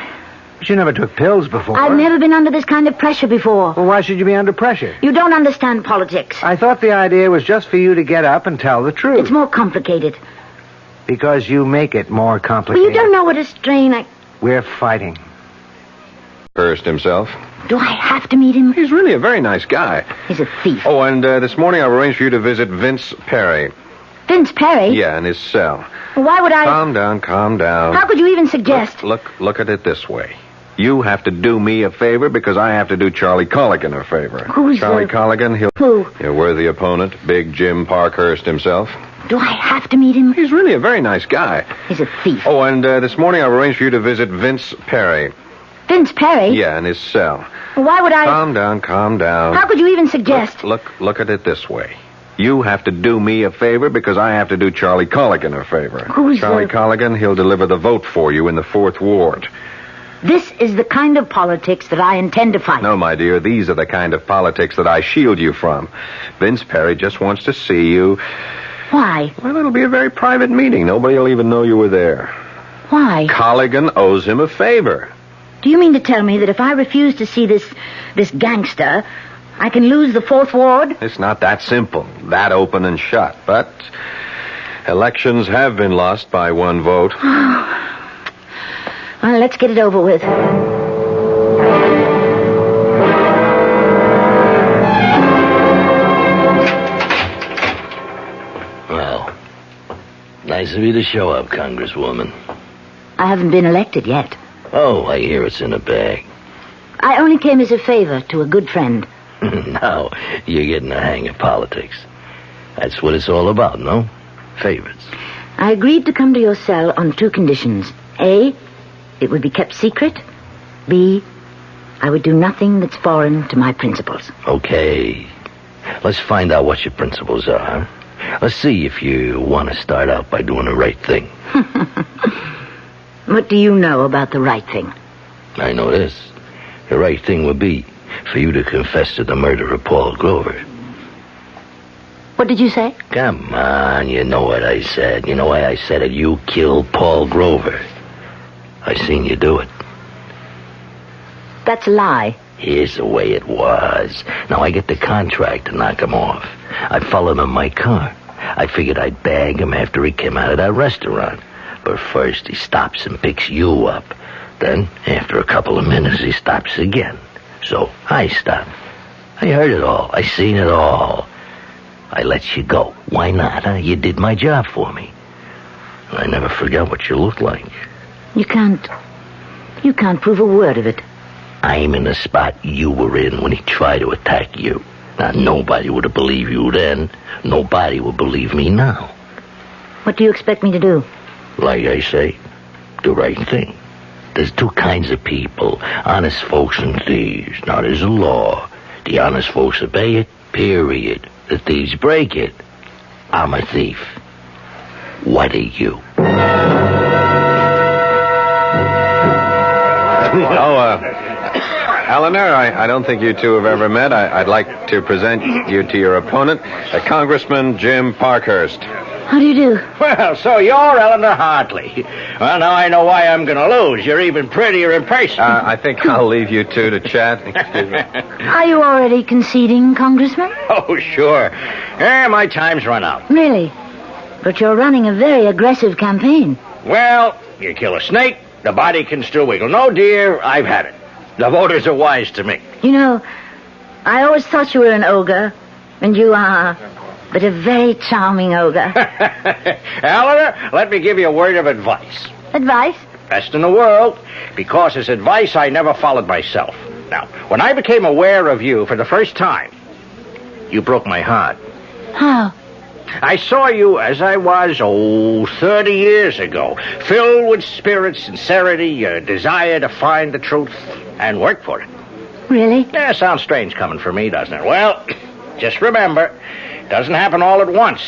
Speaker 7: But you never took pills before.
Speaker 4: I've never been under this kind of pressure before.
Speaker 7: Well, why should you be under pressure?
Speaker 4: You don't understand politics.
Speaker 7: I thought the idea was just for you to get up and tell the truth.
Speaker 4: It's more complicated.
Speaker 7: Because you make it more complicated.
Speaker 4: Well, you don't know what a strain
Speaker 7: We're fighting.
Speaker 2: Hurst himself.
Speaker 4: Do I have to meet him?
Speaker 2: He's really a very nice guy.
Speaker 4: He's a thief.
Speaker 2: Oh, and this morning I've arranged for you to visit Vince Perry.
Speaker 4: Vince Perry?
Speaker 2: Yeah, in his cell.
Speaker 4: Why would I...
Speaker 2: Calm down.
Speaker 4: How could you even suggest...
Speaker 2: Look at it this way. You have to do me a favor because I have to do Charlie Colligan a favor.
Speaker 4: Who's
Speaker 2: Charlie Colligan?
Speaker 4: Who?
Speaker 2: Your worthy opponent, Big Jim Parkhurst himself.
Speaker 4: Do I have to meet him?
Speaker 2: He's really a very nice guy.
Speaker 4: He's a thief.
Speaker 2: Oh, and this morning I've arranged for you to visit Vince Perry.
Speaker 4: Vince Perry?
Speaker 2: Yeah, in his cell.
Speaker 4: Why would I...
Speaker 2: Calm down.
Speaker 4: How could you even suggest...
Speaker 2: Look at it this way. You have to do me a favor because I have to do Charlie Colligan a favor.
Speaker 4: Who's
Speaker 2: Charlie Colligan? He'll deliver the vote for you in the 4th Ward.
Speaker 4: This is the kind of politics that I intend to fight.
Speaker 2: No, my dear, these are the kind of politics that I shield you from. Vince Perry just wants to see you.
Speaker 4: Why?
Speaker 2: Well, it'll be a very private meeting. Nobody will even know you were there.
Speaker 4: Why?
Speaker 2: Colligan owes him a favor.
Speaker 4: Do you mean to tell me that if I refuse to see this gangster, I can lose the 4th Ward?
Speaker 2: It's not that simple, that open and shut. But elections have been lost by 1 vote.
Speaker 4: Well, let's get it over with.
Speaker 12: Well, nice of you to show up, Congresswoman.
Speaker 4: I haven't been elected yet.
Speaker 12: Oh, I hear it's in a bag.
Speaker 4: I only came as a favor to a good friend.
Speaker 12: Now, you're getting the hang of politics. That's what it's all about, no? Favors.
Speaker 4: I agreed to come to your cell on 2 conditions. A, it would be kept secret. B, I would do nothing that's foreign to my principles.
Speaker 12: Okay. Let's find out what your principles are. Let's see if you want to start out by doing the right thing.
Speaker 4: What do you know about the right thing?
Speaker 12: I know this. The right thing would be for you to confess to the murder of Paul Grover.
Speaker 4: What did you say?
Speaker 12: Come on, you know what I said. You know why I said it. You killed Paul Grover. I seen you do it.
Speaker 4: That's a lie.
Speaker 12: Here's the way it was. Now I get the contract to knock him off. I followed him in my car. I figured I'd bag him after he came out of that restaurant. But first he stops and picks you up. Then, after a couple of minutes, he stops again. So I stopped. I heard it all. I seen it all. I let you go. Why not, huh? You did my job for me. I never forgot what you looked like.
Speaker 4: You can't prove a word of it.
Speaker 12: I'm in the spot you were in when he tried to attack you. Now, nobody would have believed you then. Nobody will believe me now.
Speaker 4: What do you expect me to do?
Speaker 12: Like I say, the right thing. There's 2 kinds of people, honest folks and thieves. Now, there's a law. The honest folks obey it, period. The thieves break it. I'm a thief. What are you?
Speaker 13: Eleanor, I don't think you two have ever met. I'd like to present you to your opponent, Congressman Jim Parkhurst.
Speaker 4: How do you do?
Speaker 14: Well, so you're Eleanor Hartley. Well, now I know why I'm going to lose. You're even prettier in person.
Speaker 13: I think I'll leave you two to chat. Excuse me.
Speaker 4: Are you already conceding, Congressman?
Speaker 14: Oh, sure. My time's run out.
Speaker 4: Really? But you're running a very aggressive campaign.
Speaker 14: Well, you kill a snake, the body can still wiggle. No, dear, I've had it. The voters are wise to me.
Speaker 4: You know, I always thought you were an ogre, and you are, but a very charming ogre.
Speaker 14: Eleanor, let me give you a word of advice.
Speaker 4: Advice?
Speaker 14: Best in the world, because it's advice I never followed myself. Now, when I became aware of you for the first time, you broke my heart.
Speaker 4: How?
Speaker 14: I saw you as I was, 30 years ago, filled with spirit, sincerity, a desire to find the truth and work for it.
Speaker 4: Really?
Speaker 14: Yeah, sounds strange coming from me, doesn't it? Well, just remember, it doesn't happen all at once.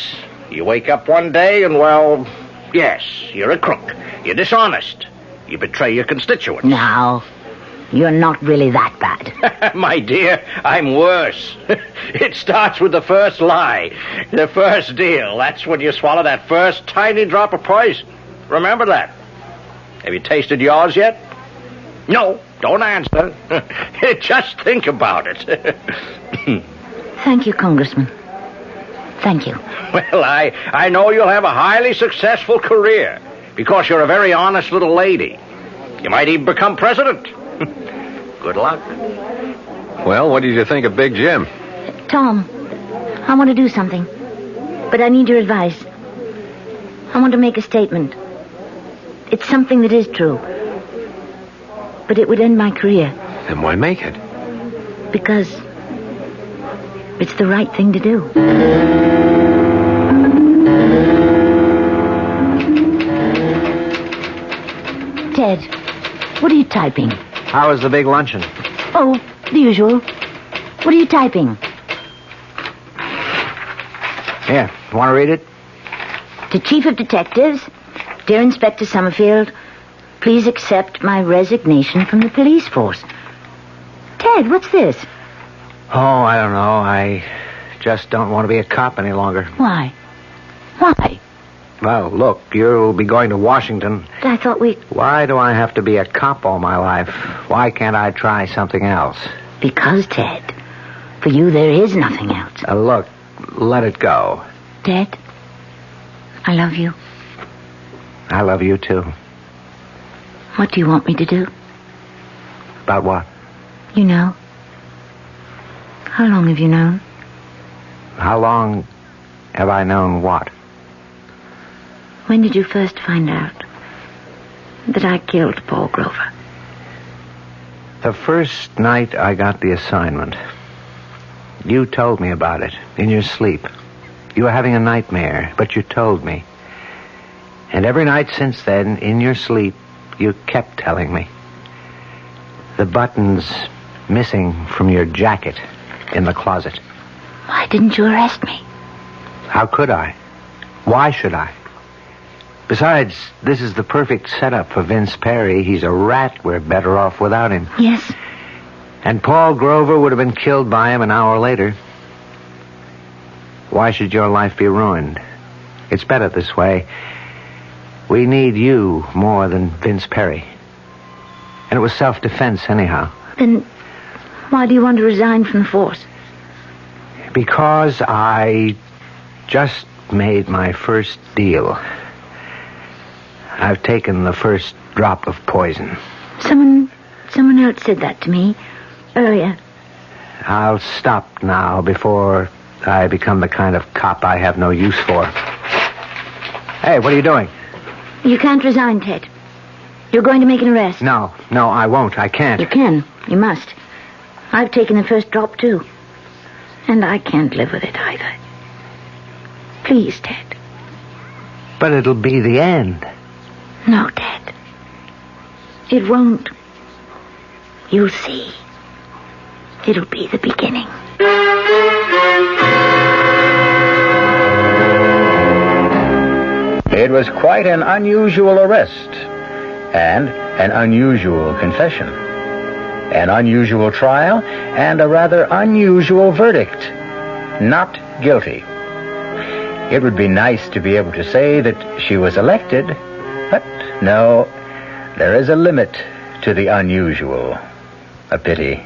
Speaker 14: You wake up one day and, well, yes, you're a crook. You're dishonest. You betray your constituents.
Speaker 4: Now, you're not really that bad.
Speaker 14: My dear, I'm worse. It starts with the first lie, the first deal. That's when you swallow that first tiny drop of poison. Remember that. Have you tasted yours yet? No, don't answer. Just think about it.
Speaker 4: Thank you, Congressman. Thank you.
Speaker 14: Well, I know you'll have a highly successful career because you're a very honest little lady. You might even become president. Good luck.
Speaker 13: Well, what did you think of Big Jim?
Speaker 4: Tom, I want to do something, but I need your advice. I want to make a statement. It's something that is true, but it would end my career.
Speaker 13: Then why make it?
Speaker 4: Because it's the right thing to do. Ted, what are you typing?
Speaker 7: How was the big luncheon?
Speaker 4: Oh, the usual. What are you typing?
Speaker 7: Here, want to read it?
Speaker 4: To Chief of Detectives, dear Inspector Summerfield, please accept my resignation from the police force. Ted, what's this?
Speaker 7: Oh, I don't know. I just don't want to be a cop any longer.
Speaker 4: Why? Why?
Speaker 7: Well, look, you'll be going to Washington.
Speaker 4: I thought we...
Speaker 7: Why do I have to be a cop all my life? Why can't I try something else?
Speaker 4: Because, Ted, for you there is nothing else.
Speaker 7: Look, let it go.
Speaker 4: Ted, I love you.
Speaker 7: I love you, too.
Speaker 4: What do you want me to do?
Speaker 7: About what?
Speaker 4: You know. How long have you known?
Speaker 7: How long have I known what?
Speaker 4: When did you first find out that I killed Paul Grover?
Speaker 7: The first night I got the assignment. You told me about it in your sleep. You were having a nightmare, but you told me. And every night since then, in your sleep, you kept telling me. The button's missing from your jacket in the closet.
Speaker 4: Why didn't you arrest me?
Speaker 7: How could I? Why should I? Besides, this is the perfect setup for Vince Perry. He's a rat. We're better off without him.
Speaker 4: Yes.
Speaker 7: And Paul Grover would have been killed by him an hour later. Why should your life be ruined? It's better this way. We need you more than Vince Perry. And it was self-defense anyhow.
Speaker 4: Then why do you want to resign from the force?
Speaker 7: Because I just made my first deal. I've taken the first drop of poison.
Speaker 4: Someone else said that to me earlier.
Speaker 7: I'll stop now before I become the kind of cop I have no use for. Hey, what are you doing?
Speaker 4: You can't resign, Ted. You're going to make an arrest.
Speaker 7: No, I won't. I can't.
Speaker 4: You can. You must. I've taken the first drop, too. And I can't live with it either. Please, Ted.
Speaker 7: But it'll be the end.
Speaker 4: No, Ted. It won't. You'll see. It'll be the beginning.
Speaker 1: It was quite an unusual arrest and an unusual confession, an unusual trial, and a rather unusual verdict. Not guilty. It would be nice to be able to say that she was elected, but no, there is a limit to the unusual. A pity.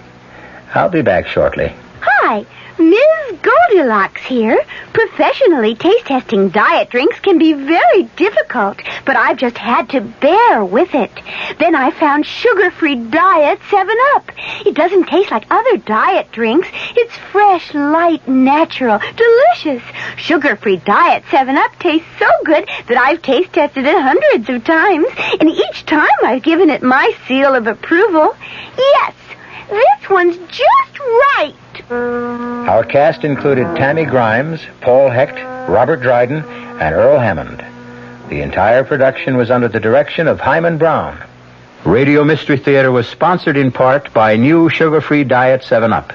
Speaker 1: I'll be back shortly.
Speaker 9: Hi, Ms. Goldilocks here. Professionally taste-testing diet drinks can be very difficult, but I've just had to bear with it. Then I found sugar-free Diet 7-Up. It doesn't taste like other diet drinks. It's fresh, light, natural, delicious. Sugar-free Diet 7-Up tastes so good that I've taste-tested it hundreds of times, and each time I've given it my seal of approval. Yes, this one's just right.
Speaker 1: Our cast included Tammy Grimes, Paul Hecht, Robert Dryden, and Earl Hammond. The entire production was under the direction of Hyman Brown. Radio Mystery Theater was sponsored in part by new sugar-free Diet 7-Up.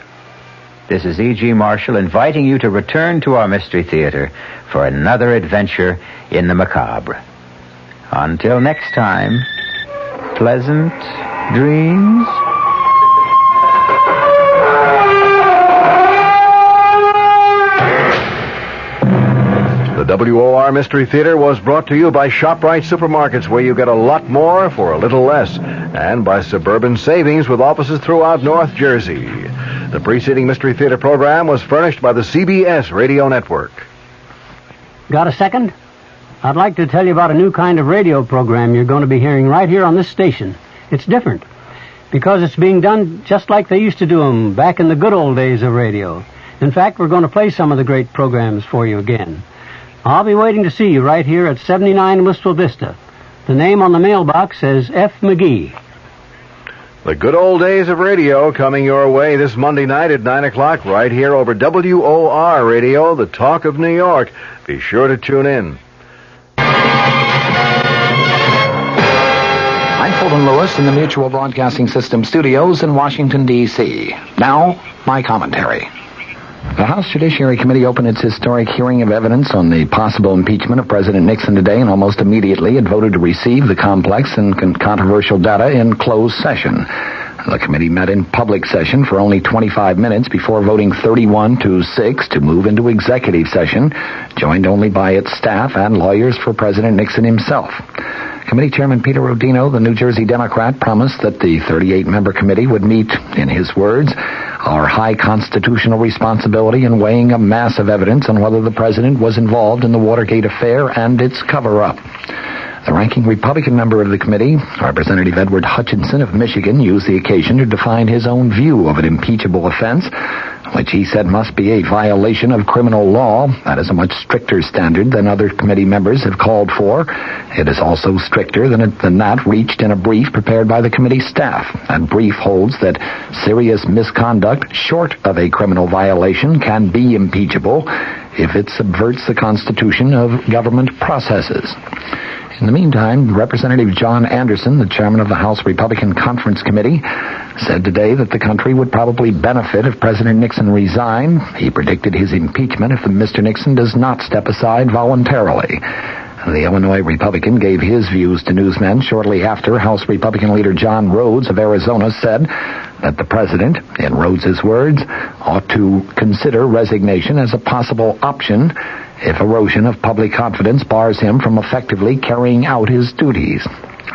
Speaker 1: This is E.G. Marshall inviting you to return to our Mystery Theater for another adventure in the macabre. Until next time, pleasant dreams.
Speaker 3: The WOR Mystery Theater was brought to you by ShopRite Supermarkets, where you get a lot more for a little less, and by Suburban Savings with offices throughout North Jersey. The preceding Mystery Theater program was furnished by the CBS Radio Network.
Speaker 15: Got a second? I'd like to tell you about a new kind of radio program you're going to be hearing right here on this station. It's different, because it's being done just like they used to do them back in the good old days of radio. In fact, we're going to play some of the great programs for you again. I'll be waiting to see you right here at 79 Wistful Vista. The name on the mailbox says F. McGee.
Speaker 3: The good old days of radio coming your way this Monday night at 9 o'clock right here over WOR Radio, the talk of New York. Be sure to tune in.
Speaker 6: I'm Fulton Lewis in the Mutual Broadcasting System studios in Washington, D.C. Now, my commentary. The House Judiciary Committee opened its historic hearing of evidence on the possible impeachment of President Nixon today, and almost immediately it voted to receive the complex and controversial data in closed session. The committee met in public session for only 25 minutes before voting 31-6 to move into executive session, joined only by its staff and lawyers for President Nixon himself. Committee Chairman Peter Rodino, the New Jersey Democrat, promised that the 38-member committee would meet, in his words, our high constitutional responsibility in weighing a mass of evidence on whether the president was involved in the Watergate affair and its cover-up. The ranking Republican member of the committee, Representative Edward Hutchinson of Michigan, used the occasion to define his own view of an impeachable offense, which he said must be a violation of criminal law. That is a much stricter standard than other committee members have called for. It is also stricter than that reached in a brief prepared by the committee staff. That brief holds that serious misconduct short of a criminal violation can be impeachable if it subverts the constitution of government processes. In the meantime, Representative John Anderson, the chairman of the House Republican Conference Committee, said today that the country would probably benefit if President Nixon resigned. He predicted his impeachment if Mr. Nixon does not step aside voluntarily. The Illinois Republican gave his views to newsmen shortly after House Republican leader John Rhodes of Arizona said that the president, in Rhodes's words, ought to consider resignation as a possible option if erosion of public confidence bars him from effectively carrying out his duties.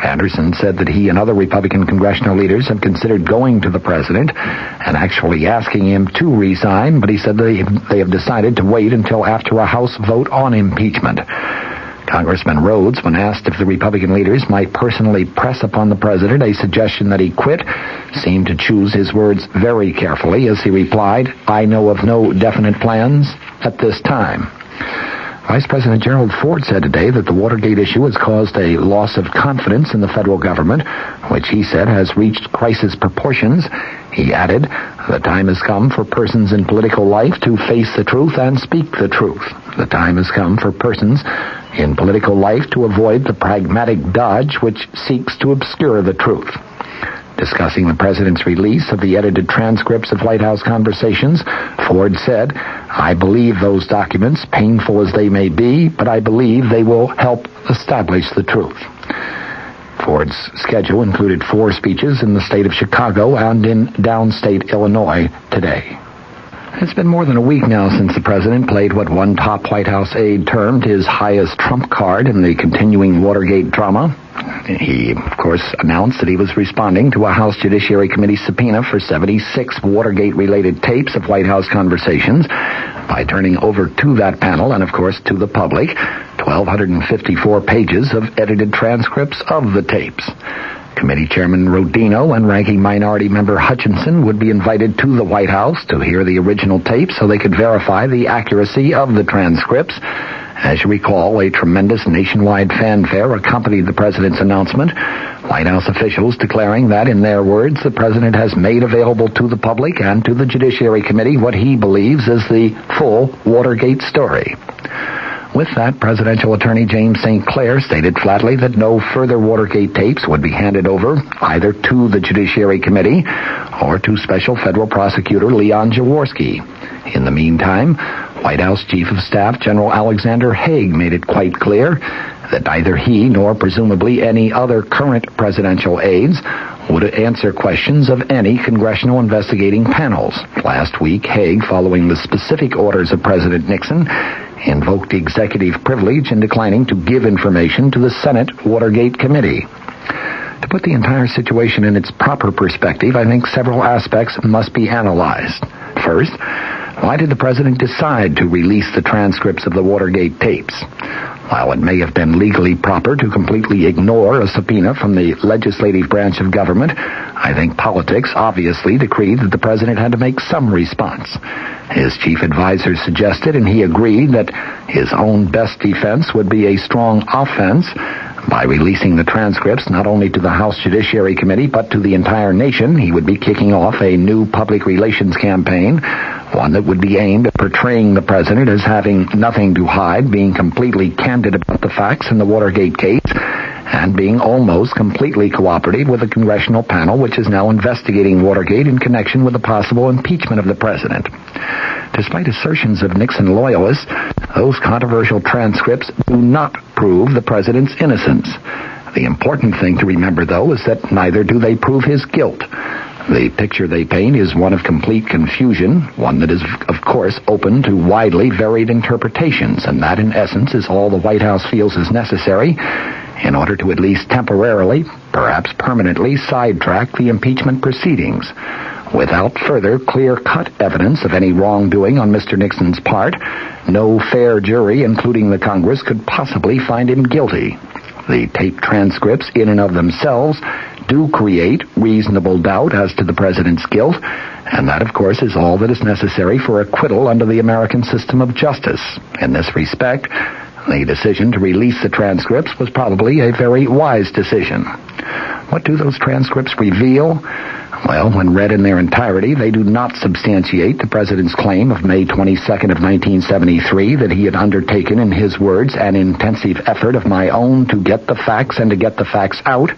Speaker 6: Anderson said that he and other Republican congressional leaders have considered going to the president and actually asking him to resign, but he said they have decided to wait until after a House vote on impeachment. Congressman Rhodes, when asked if the Republican leaders might personally press upon the president a suggestion that he quit, seemed to choose his words very carefully as he replied, "I know of no definite plans at this time." Vice President Gerald Ford said today that the Watergate issue has caused a loss of confidence in the federal government, which he said has reached crisis proportions. He added, "The time has come for persons in political life to face the truth and speak the truth. The time has come for persons in political life to avoid the pragmatic dodge which seeks to obscure the truth."
Speaker 1: Discussing the president's release of the edited transcripts of White House conversations, Ford said, "I believe those documents, painful as they may be, but I believe they will help establish the truth." Ford's schedule included 4 speeches in the state of Chicago and in downstate Illinois today. It's been more than a week now since the president played what one top White House aide termed his highest trump card in the continuing Watergate drama. He, of course, announced that he was responding to a House Judiciary Committee subpoena for 76 Watergate-related tapes of White House conversations by turning over to that panel and, of course, to the public 1,254 pages of edited transcripts of the tapes. Committee Chairman Rodino and Ranking Minority Member Hutchinson would be invited to the White House to hear the original tapes so they could verify the accuracy of the transcripts. As you recall, a tremendous nationwide fanfare accompanied the president's announcement, White House officials declaring that, in their words, the president has made available to the public and to the Judiciary Committee what he believes is the full Watergate story. With that, presidential attorney James St. Clair stated flatly that no further Watergate tapes would be handed over either to the Judiciary Committee or to Special Federal Prosecutor Leon Jaworski. In the meantime, White House Chief of Staff General Alexander Haig made it quite clear that neither he nor presumably any other current presidential aides would answer questions of any congressional investigating panels. Last week, Haig, following the specific orders of President Nixon, invoked executive privilege in declining to give information to the Senate Watergate Committee. To put the entire situation in its proper perspective, I think several aspects must be analyzed. First, why did the president decide to release the transcripts of the Watergate tapes? While it may have been legally proper to completely ignore a subpoena from the legislative branch of government, I think politics obviously decreed that the president had to make some response. His chief advisor suggested, and he agreed, that his own best defense would be a strong offense. By releasing the transcripts not only to the House Judiciary Committee but to the entire nation, he would be kicking off a new public relations campaign, one that would be aimed at portraying the president as having nothing to hide, being completely candid about the facts in the Watergate case, and being almost completely cooperative with the congressional panel which is now investigating Watergate in connection with the possible impeachment of the president. Despite assertions of Nixon loyalists, those controversial transcripts do not prove the president's innocence. The important thing to remember, though, is that neither do they prove his guilt. The picture they paint is one of complete confusion, one that is, of course, open to widely varied interpretations, and that, in essence, is all the White House feels is necessary in order to at least temporarily, perhaps permanently, sidetrack the impeachment proceedings. Without further clear-cut evidence of any wrongdoing on Mr. Nixon's part, no fair jury, including the Congress, could possibly find him guilty. The tape transcripts, in and of themselves, do create reasonable doubt as to the president's guilt, and that, of course, is all that is necessary for acquittal under the American system of justice. In this respect, the decision to release the transcripts was probably a very wise decision. What do those transcripts reveal? Well, when read in their entirety, they do not substantiate the president's claim of May 22nd of 1973 that he had undertaken, in his words, an intensive effort of my own to get the facts and to get the facts out.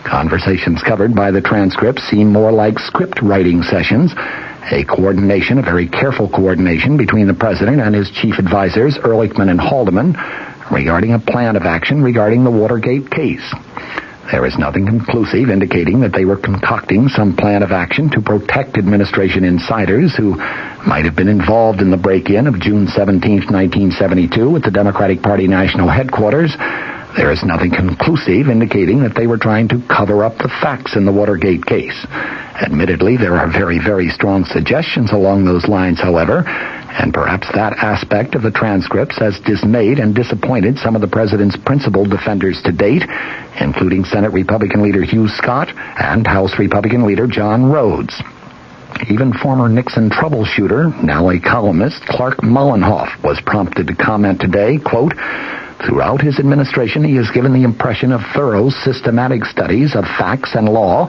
Speaker 1: Conversations covered by the transcripts seem more like script writing sessions, a very careful coordination between the president and his chief advisors, Ehrlichman and Haldeman, regarding a plan of action regarding the Watergate case. There is nothing conclusive indicating that they were concocting some plan of action to protect administration insiders who might have been involved in the break-in of June 17, 1972 at the Democratic Party national headquarters. There is nothing conclusive indicating that they were trying to cover up the facts in the Watergate case. Admittedly, there are very, very strong suggestions along those lines, however, and perhaps that aspect of the transcripts has dismayed and disappointed some of the president's principal defenders to date, including Senate Republican leader Hugh Scott and House Republican leader John Rhodes. Even former Nixon troubleshooter, now a columnist, Clark Mullenhoff, was prompted to comment today, quote, "Throughout his administration, he has given the impression of thorough, systematic studies of facts and law,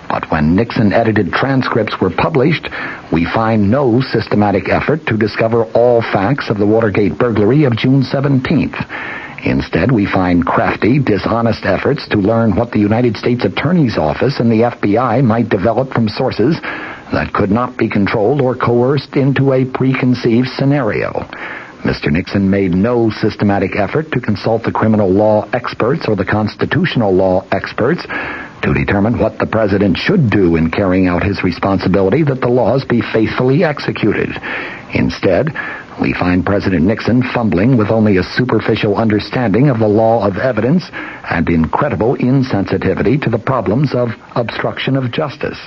Speaker 1: but when Nixon-edited transcripts were published, we find no systematic effort to discover all facts of the Watergate burglary of June 17th.
Speaker 16: Instead, we find crafty, dishonest efforts to learn what the United States Attorney's Office and the FBI might develop from sources that could not be controlled or coerced into a preconceived scenario. Mr. Nixon made no systematic effort to consult the criminal law experts or the constitutional law experts to determine what the president should do in carrying out his responsibility that the laws be faithfully executed. Instead, we find President Nixon fumbling with only a superficial understanding of the law of evidence and incredible insensitivity to the problems of obstruction of justice.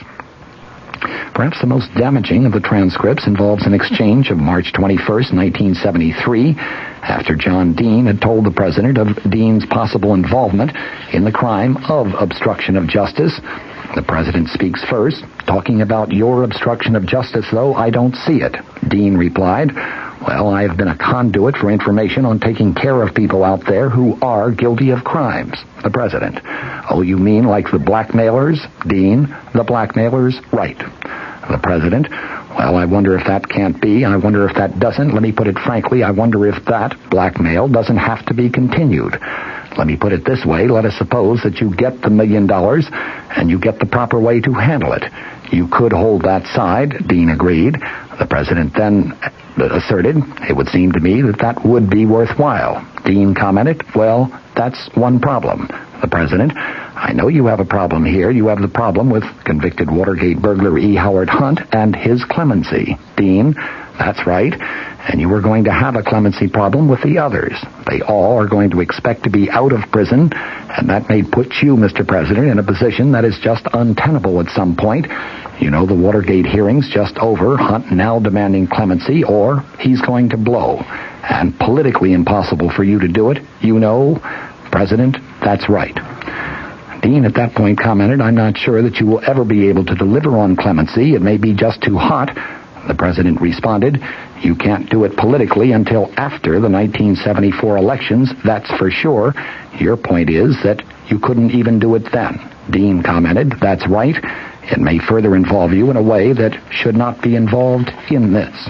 Speaker 16: Perhaps the most damaging of the transcripts involves an exchange of March 21st, 1973, after John Dean had told the president of Dean's possible involvement in the crime of obstruction of justice. The president speaks first, talking about your obstruction of justice, though I don't see it. Dean replied, well, I have been a conduit for information on taking care of people out there who are guilty of crimes. The president, oh, you mean like the blackmailers? Dean, the blackmailers, right. The president, well, I wonder if that can't be. I wonder if that doesn't. Let me put it frankly, I wonder if that blackmail doesn't have to be continued. Let me put it this way. Let us suppose that you get the $1 million and you get the proper way to handle it. You could hold that side. Dean agreed. The president then asserted, it would seem to me that that would be worthwhile. Dean commented, well, that's one problem. The president, I know you have a problem here. You have the problem with convicted Watergate burglar E. Howard Hunt and his clemency. Dean, that's right. And you are going to have a clemency problem with the others. They all are going to expect to be out of prison, and that may put you, Mr. President, in a position that is just untenable at some point. You know, the Watergate hearing's just over, Hunt now demanding clemency, or he's going to blow. And politically impossible for you to do it. You know, President, that's right. Dean at that point commented, I'm not sure that you will ever be able to deliver on clemency. It may be just too hot. The president responded, you can't do it politically until after the 1974 elections, that's for sure. Your point is that you couldn't even do it then. Dean commented, that's right. It may further involve you in a way that should not be involved in this.